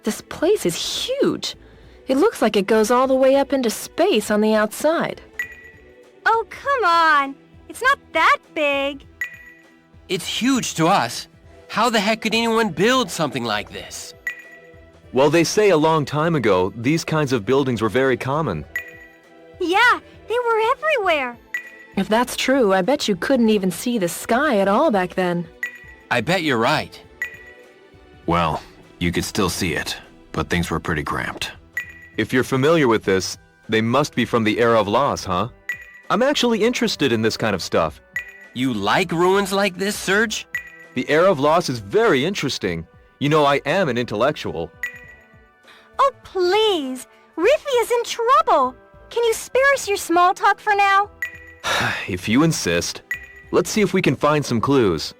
This place is huge. It looks like it goes all the way up into space on the outside. Oh, come on. It's not that big. It's huge to us. How the heck could anyone build something like this? Well, they say a long time ago, these kinds of buildings were very common. Yeah, they were everywhere. If that's true, I bet you couldn't even see the sky at all back then. I bet you're right. Well, you could still see it, but things were pretty cramped. If you're familiar with this, they must be from the era of loss, huh? I'm actually interested in this kind of stuff. You like ruins like this, Serge? The era of loss is very interesting. You know, I am an intellectual. Oh, please. Riffy is in trouble. Can you spare us your small talk for now? If you insist. Let's see if we can find some clues.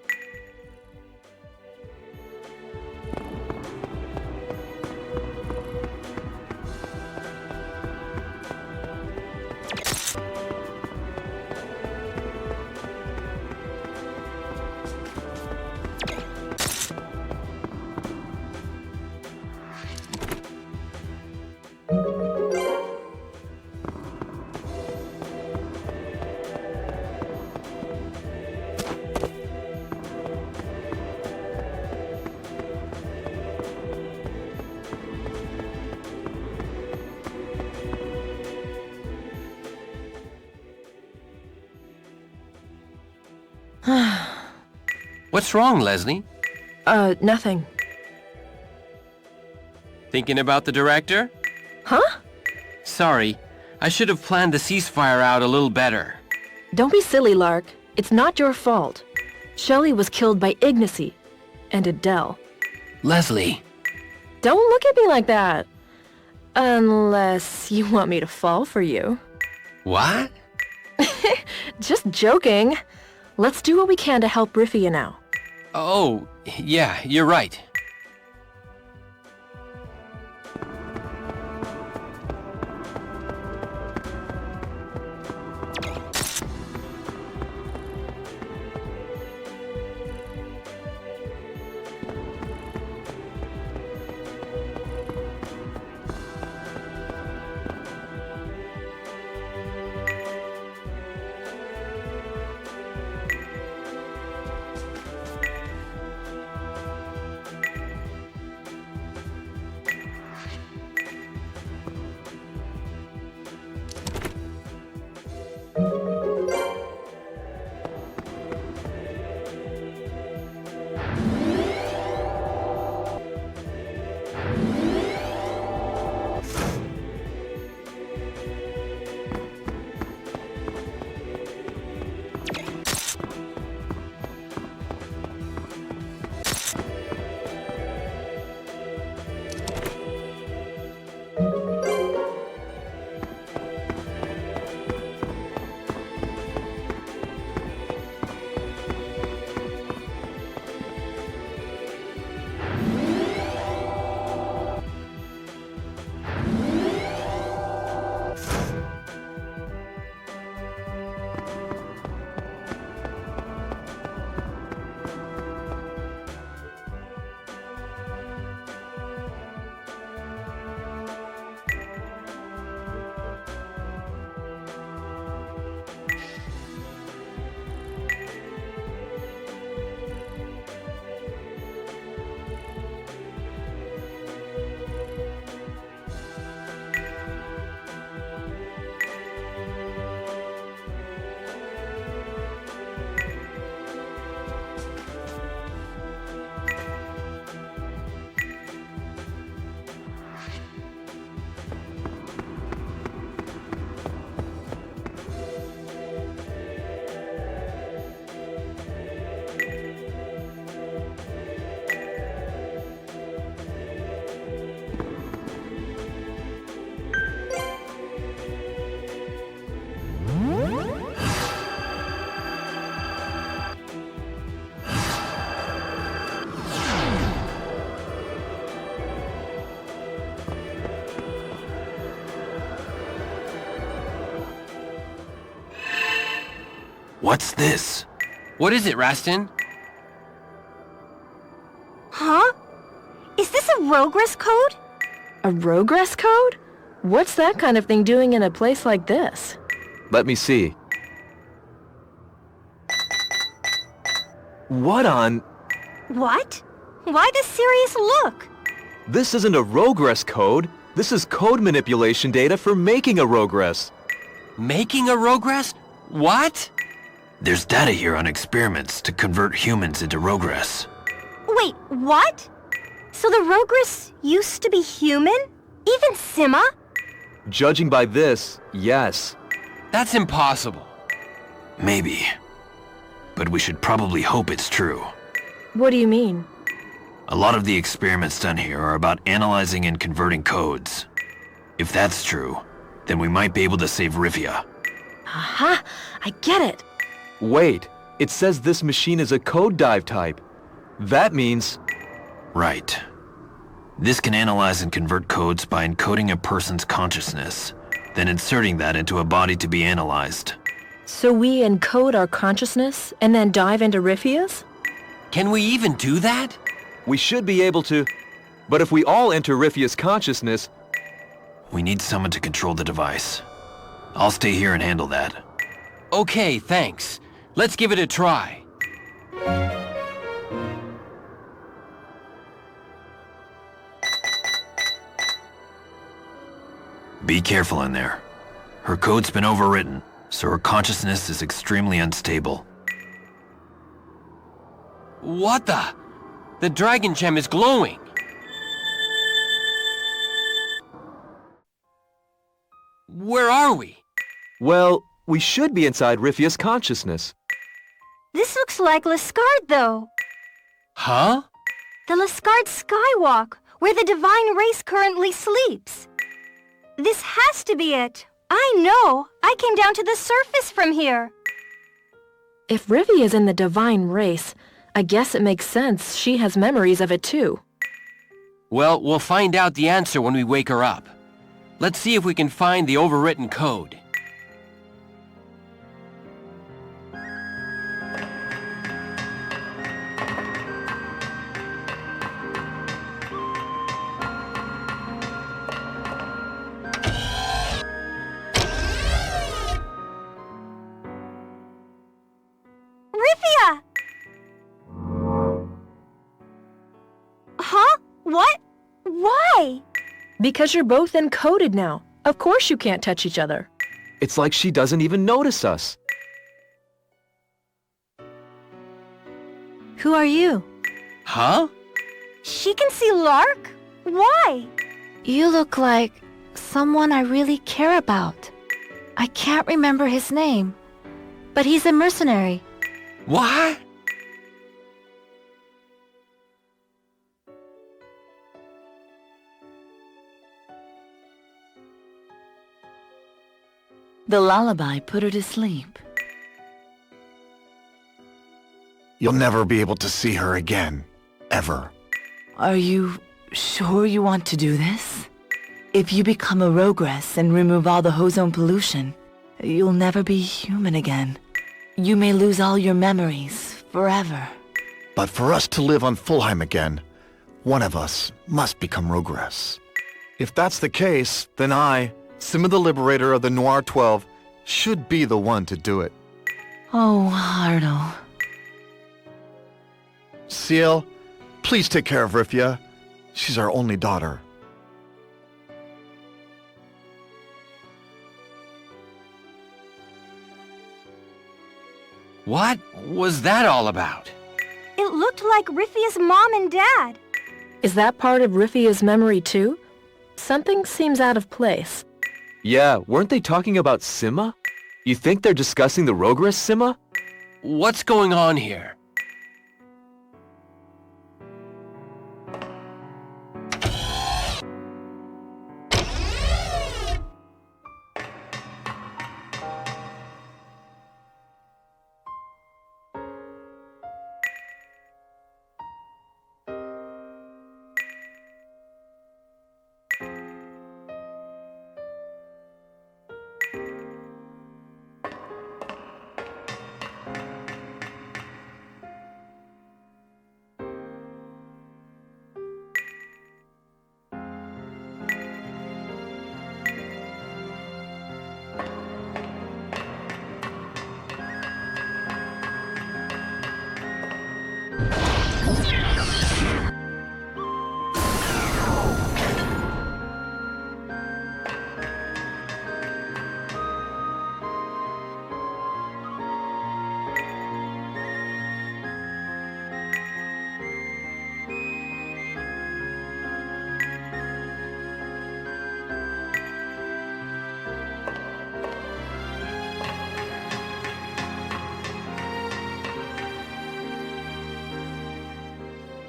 What's wrong, Leslie? Nothing. Thinking about the director? Huh? Sorry, I should have planned the ceasefire out a little better. Don't be silly, Lark. It's not your fault. Shelley was killed by Ignacy and Adele. Leslie. Don't look at me like that. Unless you want me to fall for you. What? Just joking. Let's do what we can to help Riffy now. Oh, yeah, you're right. What's this? What is it, Rastin? Huh? Is this a Rogress code? A Rogress code? What's that kind of thing doing in a place like this? Let me see. What on... What? Why this serious look? This isn't a Rogress code. This is code manipulation data for making a Rogress. Making a Rogress? What? There's data here on experiments to convert humans into Rogress. Wait, what? So the Rogress used to be human? Even Sima? Judging by this, yes. That's impossible. Maybe. But we should probably hope it's true. What do you mean? A lot of the experiments done here are about analyzing and converting codes. If that's true, then we might be able to save Rivia. Aha! I get it! Wait, it says this machine is a code dive type. That means... Right. This can analyze and convert codes by encoding a person's consciousness, then inserting that into a body to be analyzed. So we encode our consciousness and then dive into Rifia's? Can we even do that? We should be able to... But if we all enter Rifia's consciousness... We need someone to control the device. I'll stay here and handle that. Okay, thanks. Let's give it a try. Be careful in there. Her code's been overwritten, so her consciousness is extremely unstable. What the? The dragon gem is glowing. Where are we? Well, we should be inside Rifia's consciousness. This looks like Lascard, though. Huh? The Lascard Skywalk, where the divine race currently sleeps. This has to be it. I know. I came down to the surface from here. If Rivia's in the divine race, I guess it makes sense she has memories of it too. Well, we'll find out the answer when we wake her up. Let's see if we can find the overwritten code. Rivia! Huh? What? Why? Because you're both encoded now. Of course you can't touch each other. It's like she doesn't even notice us. Who are you? Huh? She can see Lark? Why? You look like someone I really care about. I can't remember his name, but he's a mercenary. What? The lullaby put her to sleep. You'll never be able to see her again. Ever. Are you sure you want to do this? If you become a Rogress and remove all the ozone pollution, you'll never be human again. You may lose all your memories forever. But for us to live on Fulheim again, one of us must become Rogress. If that's the case, then I, Sima the Liberator of the Noir 12, should be the one to do it. Oh, Arno. Ciel, please take care of Rifia. She's our only daughter. What was that all about? It looked like Rifia's mom and dad. Is that part of Rifia's memory too? Something seems out of place. Yeah, weren't they talking about Sima? You think they're discussing the Rogress Sima? What's going on here?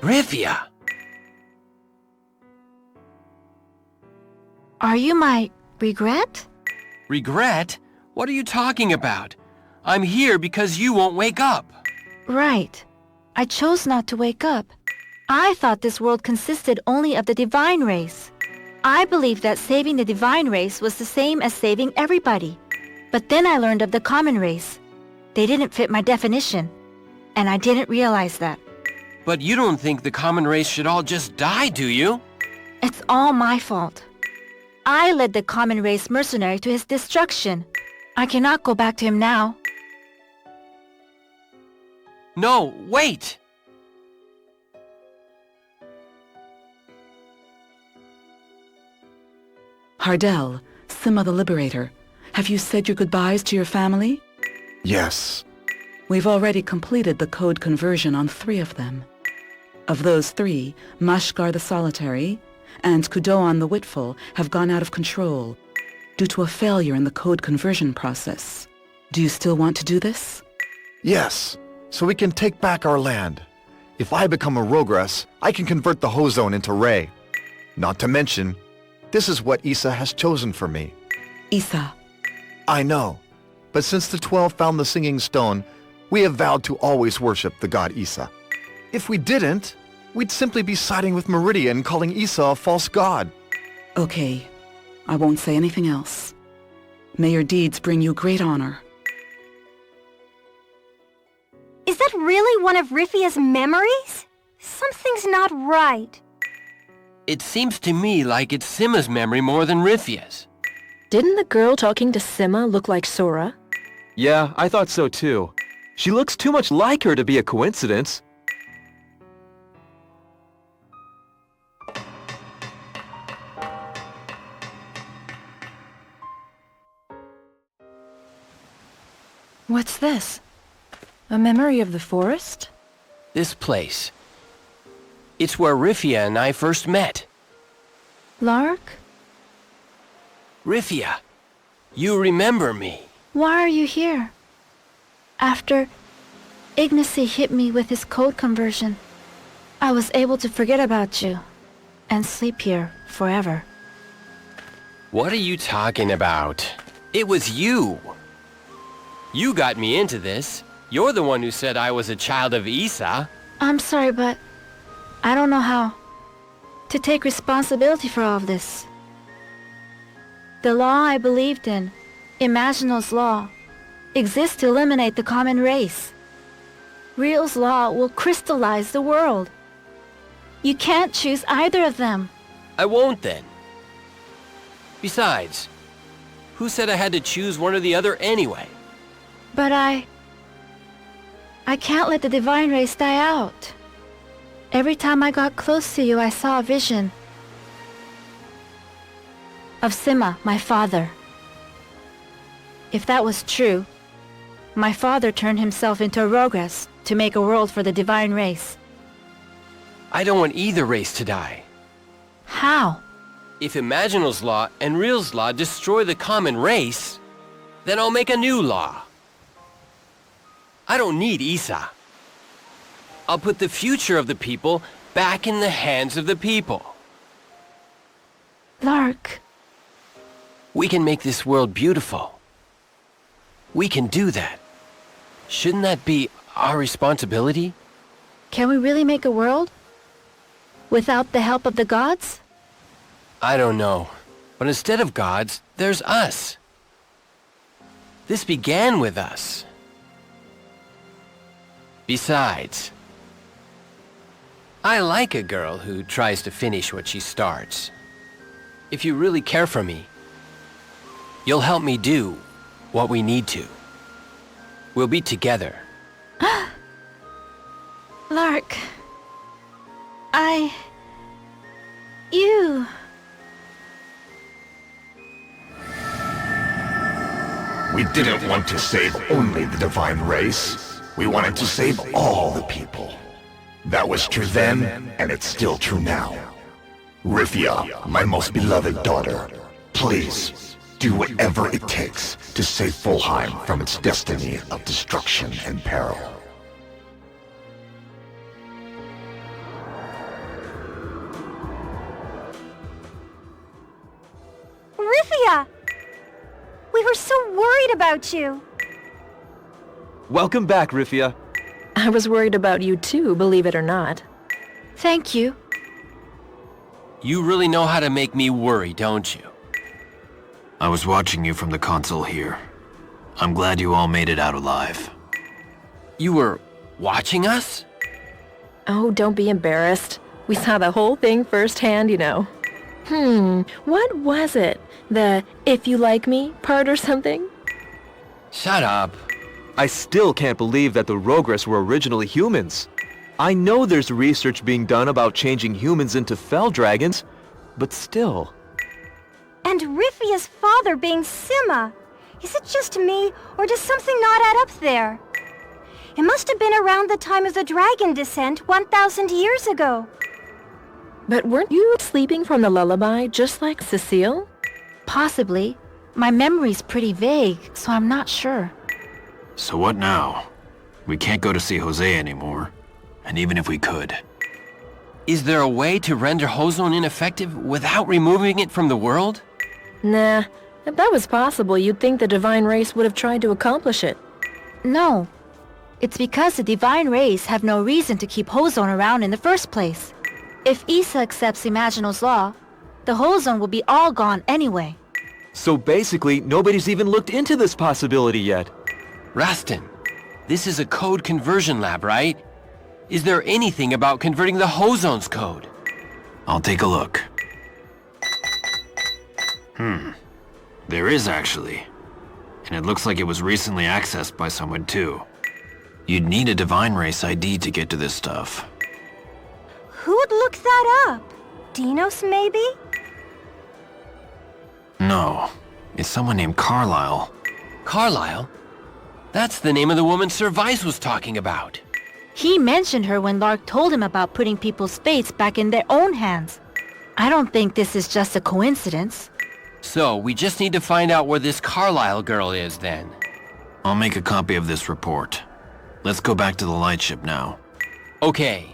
Rifia! Are you my regret? Regret? What are you talking about? I'm here because you won't wake up. Right. I chose not to wake up. I thought this world consisted only of the divine race. I believed that saving the divine race was the same as saving everybody. But then I learned of the common race. They didn't fit my definition, and I didn't realize that. But you don't think the common race should all just die, do you? It's all my fault. I led the common race mercenary to his destruction. I cannot go back to him now. No, wait! Hardell, Sima the Liberator, have you said your goodbyes to your family? Yes. We've already completed the code conversion on 3 of them. Of those 3, Mashgar the Solitary and Kudoan the Witful have gone out of control due to a failure in the code conversion process. Do you still want to do this? Yes, so we can take back our land. If I become a Rogress, I can convert the Hozone into Ray. Not to mention, this is what Issa has chosen for me. Issa. I know, but since the 12 found the Singing Stone, we have vowed to always worship the god Issa. If we didn't, we'd simply be siding with Meridia and calling Issa a false god. Okay, I won't say anything else. May your deeds bring you great honor. Is that really one of Rifia's memories? Something's not right. It seems to me like it's Sima's memory more than Rifia's. Didn't the girl talking to Sima look like Sora? Yeah, I thought so too. She looks too much like her to be a coincidence. What's this? A memory of the forest? This place. It's where Rifia and I first met. Lark? Rifia, you remember me. Why are you here? After Ignacy hit me with his code conversion, I was able to forget about you and sleep here forever. What are you talking about? It was you. You got me into this. You're the one who said I was a child of Issa. I'm sorry, but I don't know how to take responsibility for all of this. The law I believed in, Imaginal's law, exists to eliminate the common race. Real's law will crystallize the world. You can't choose either of them. I won't then. Besides, who said I had to choose one or the other anyway? But I can't let the divine race die out. Every time I got close to you, I saw a vision of Sima, my father. If that was true, my father turned himself into a Rogress to make a world for the divine race. I don't want either race to die. How? If Imaginal's law and Real's law destroy the common race, then I'll make a new law. I don't need Issa. I'll put the future of the people back in the hands of the people. Lark. We can make this world beautiful. We can do that. Shouldn't that be our responsibility? Can we really make a world without the help of the gods? I don't know. But instead of gods, there's us. This began with us. Besides, I like a girl who tries to finish what she starts. If you really care for me, you'll help me do what we need to. We'll be together. Lark. You... We didn't want to save only the divine race. We wanted to save all the people. That was true then, and it's still true now. Rifia, my most beloved daughter, please, do whatever it takes to save Fulheim from its destiny of destruction and peril. Rifia! We were so worried about you. Welcome back, Rifia. I was worried about you too, believe it or not. Thank you. You really know how to make me worry, don't you? I was watching you from the console here. I'm glad you all made it out alive. You were watching us? Oh, don't be embarrassed. We saw the whole thing firsthand, you know. What was it? The "if you like me" part or something? Shut up. I still can't believe that the Rogress were originally humans. I know there's research being done about changing humans into fell dragons, but still. And Rifia's father being Sima. Is it just me, or does something not add up there? It must have been around the time of the dragon descent 1,000 years ago. But weren't you sleeping from the lullaby just like Cecile? Possibly. My memory's pretty vague, so I'm not sure. So what now? We can't go to see Jose anymore. And even if we could... Is there a way to render Hozone ineffective without removing it from the world? Nah, if that was possible, you'd think the divine race would have tried to accomplish it. No. It's because the divine race have no reason to keep Hozone around in the first place. If Issa accepts Imaginal's law, the Hozone will be all gone anyway. So basically, nobody's even looked into this possibility yet. Rastin, this is a code conversion lab, right? Is there anything about converting the Hozone's code? I'll take a look. There is actually. And it looks like it was recently accessed by someone too. You'd need a divine race ID to get to this stuff. Who'd look that up? Dinos, maybe? No. It's someone named Carlisle. Carlisle? That's the name of the woman Sir Vice was talking about. He mentioned her when Lark told him about putting people's fates back in their own hands. I don't think this is just a coincidence. So, we just need to find out where this Carlisle girl is, then. I'll make a copy of this report. Let's go back to the lightship now. Okay.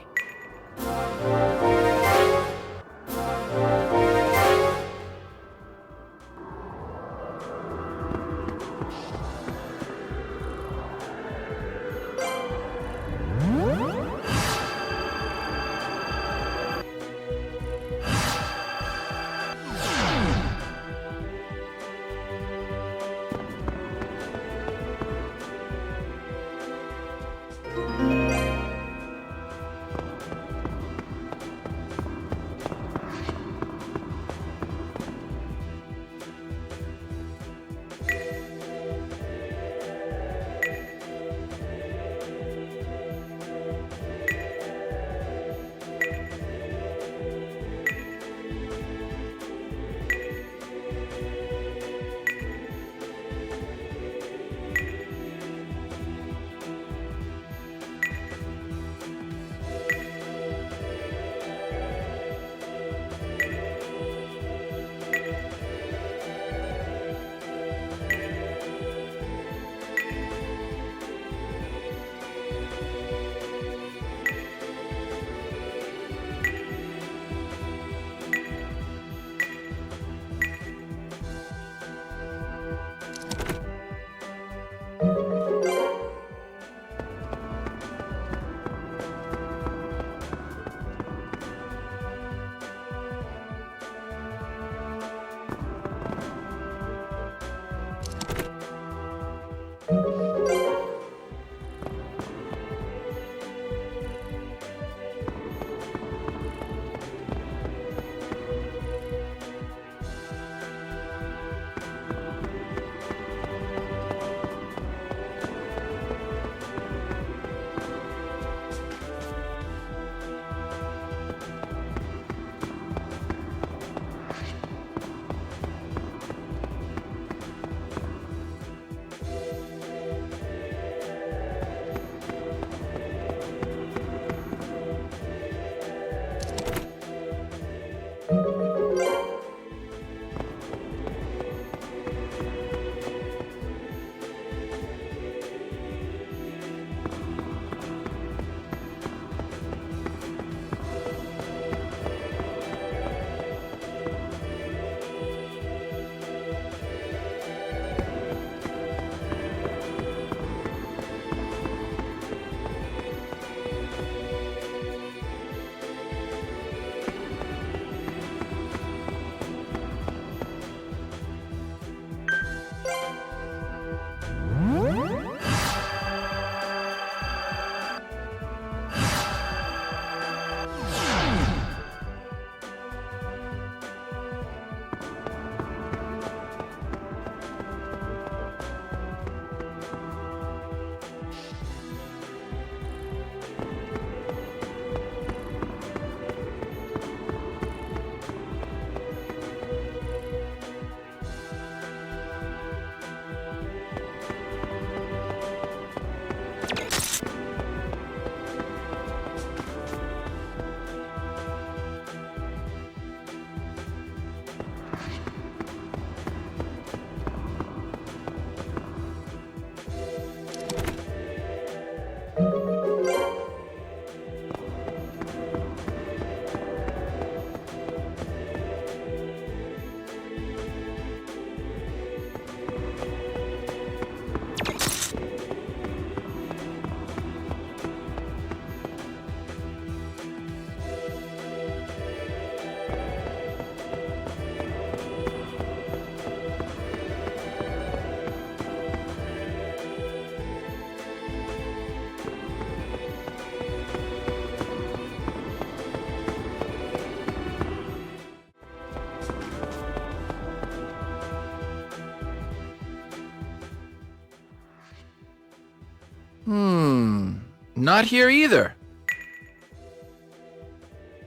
Not here either.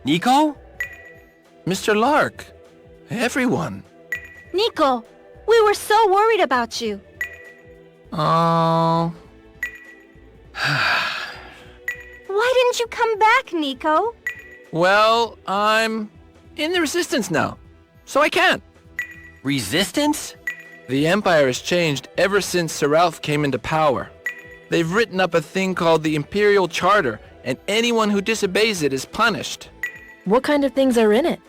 Niko? Mr. Lark, everyone. Niko, we were so worried about you. Oh. Why didn't you come back, Niko? Well, I'm in the Resistance now, so I can't. Resistance? The Empire has changed ever since Sir Ralph came into power. They've written up a thing called the Imperial Charter, and anyone who disobeys it is punished. What kind of things are in it?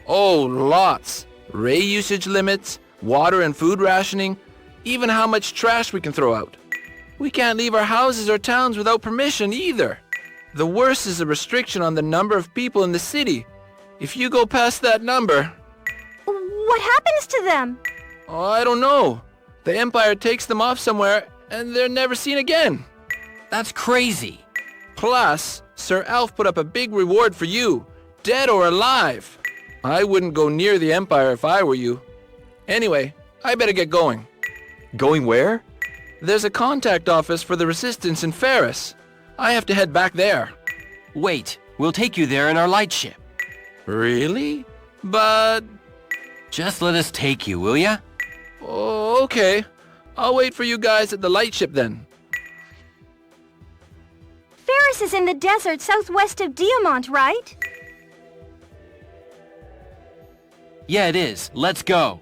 Oh, lots. Ray usage limits, water and food rationing, even how much trash we can throw out. We can't leave our houses or towns without permission either. The worst is a restriction on the number of people in the city. If you go past that number... What happens to them? Oh, I don't know. The Empire takes them off somewhere and they're never seen again. That's crazy. Plus, Sir Alf put up a big reward for you, dead or alive. I wouldn't go near the Empire if I were you. Anyway, I better get going. Going where? There's a contact office for the Resistance in Ferris. I have to head back there. Wait, we'll take you there in our lightship. Really? But... Just let us take you, will ya? Oh, okay. I'll wait for you guys at the lightship then. Ferris is in the desert southwest of Diamant, right? Yeah, it is. Let's go.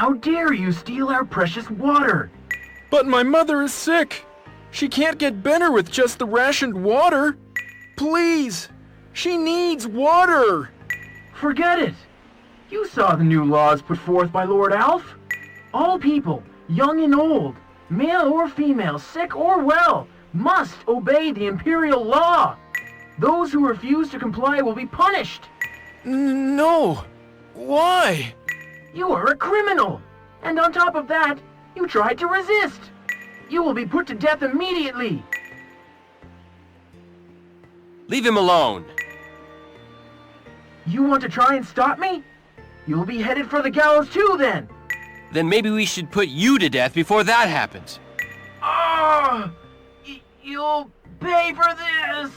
How dare you steal our precious water? But my mother is sick. She can't get better with just the rationed water. Please, she needs water. Forget it. You saw the new laws put forth by Lord Alf. All people, young and old, male or female, sick or well, must obey the imperial law. Those who refuse to comply will be punished. No. Why? You are a criminal. And on top of that, you tried to resist. You will be put to death immediately. Leave him alone. You want to try and stop me? You'll be headed for the gallows too, then. Then maybe we should put you to death before that happens. Ah! You'll pay for this!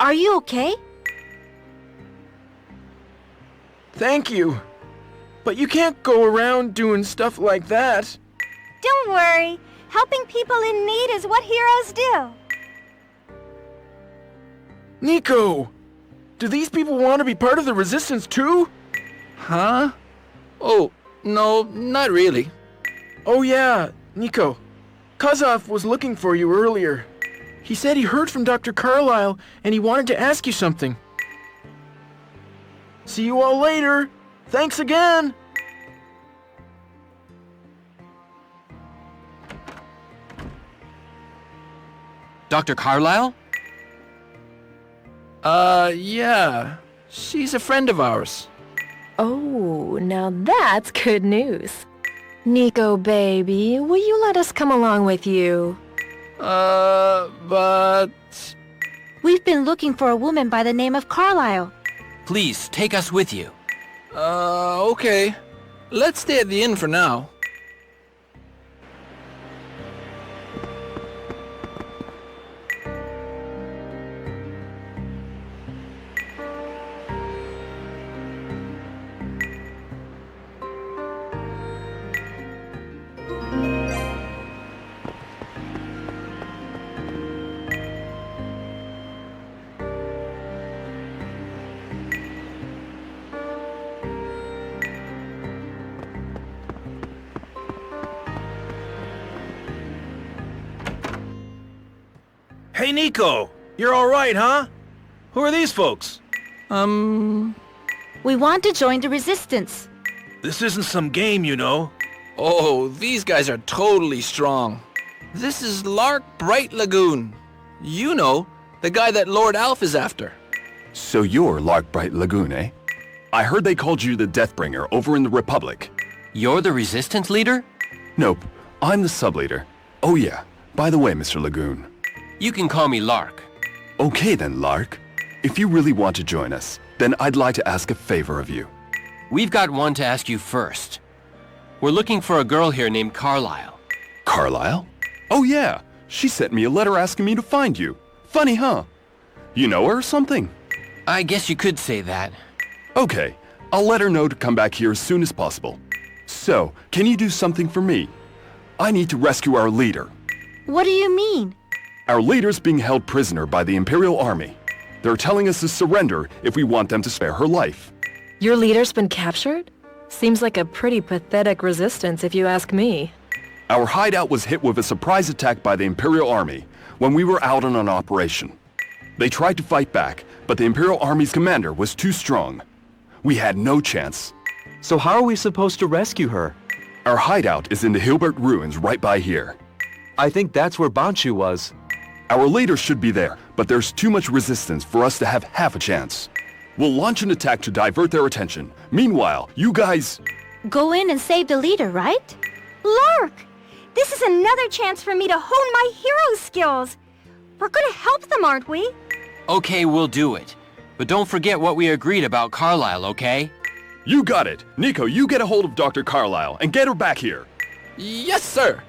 Are you okay? Thank you. But you can't go around doing stuff like that. Don't worry. Helping people in need is what heroes do. Niko! Do these people want to be part of the resistance too? Huh? Oh, no, not really. Oh yeah, Niko. Kazaf was looking for you earlier. He said he heard from Dr. Carlyle and he wanted to ask you something. See you all later. Thanks again. Dr. Carlyle? Yeah. She's a friend of ours. Oh, now that's good news. Niko, baby, will you let us come along with you? But... We've been looking for a woman by the name of Carlyle. Please, take us with you. Okay. Let's stay at the inn for now. Hey, Niko! You're alright, huh? Who are these folks? We want to join the resistance. This isn't some game, you know. Oh, these guys are totally strong. This is Lark Bright Lagoon. You know, the guy that Lord Alf is after. So you're Lark Bright Lagoon, eh? I heard they called you the Deathbringer over in the Republic. You're the resistance leader? Nope, I'm the sub-leader. Oh yeah, by the way, Mr. Lagoon. You can call me Lark. Okay then, Lark. If you really want to join us, then I'd like to ask a favor of you. We've got one to ask you first. We're looking for a girl here named Carlyle. Carlyle? Oh yeah, she sent me a letter asking me to find you. Funny, huh? You know her or something? I guess you could say that. Okay, I'll let her know to come back here as soon as possible. So, can you do something for me? I need to rescue our leader. What do you mean? Our leader's being held prisoner by the Imperial Army. They're telling us to surrender if we want them to spare her life. Your leader's been captured? Seems like a pretty pathetic resistance if you ask me. Our hideout was hit with a surprise attack by the Imperial Army when we were out on an operation. They tried to fight back, but the Imperial Army's commander was too strong. We had no chance. So how are we supposed to rescue her? Our hideout is in the Hilbert Ruins right by here. I think that's where Banshu was. Our leader should be there, but there's too much resistance for us to have half a chance. We'll launch an attack to divert their attention. Meanwhile, you guys... Go in and save the leader, right? Lark! This is another chance for me to hone my hero skills. We're gonna help them, aren't we? Okay, we'll do it. But don't forget what we agreed about Carlyle, okay? You got it. Niko, you get a hold of Dr. Carlyle and get her back here. Yes, sir.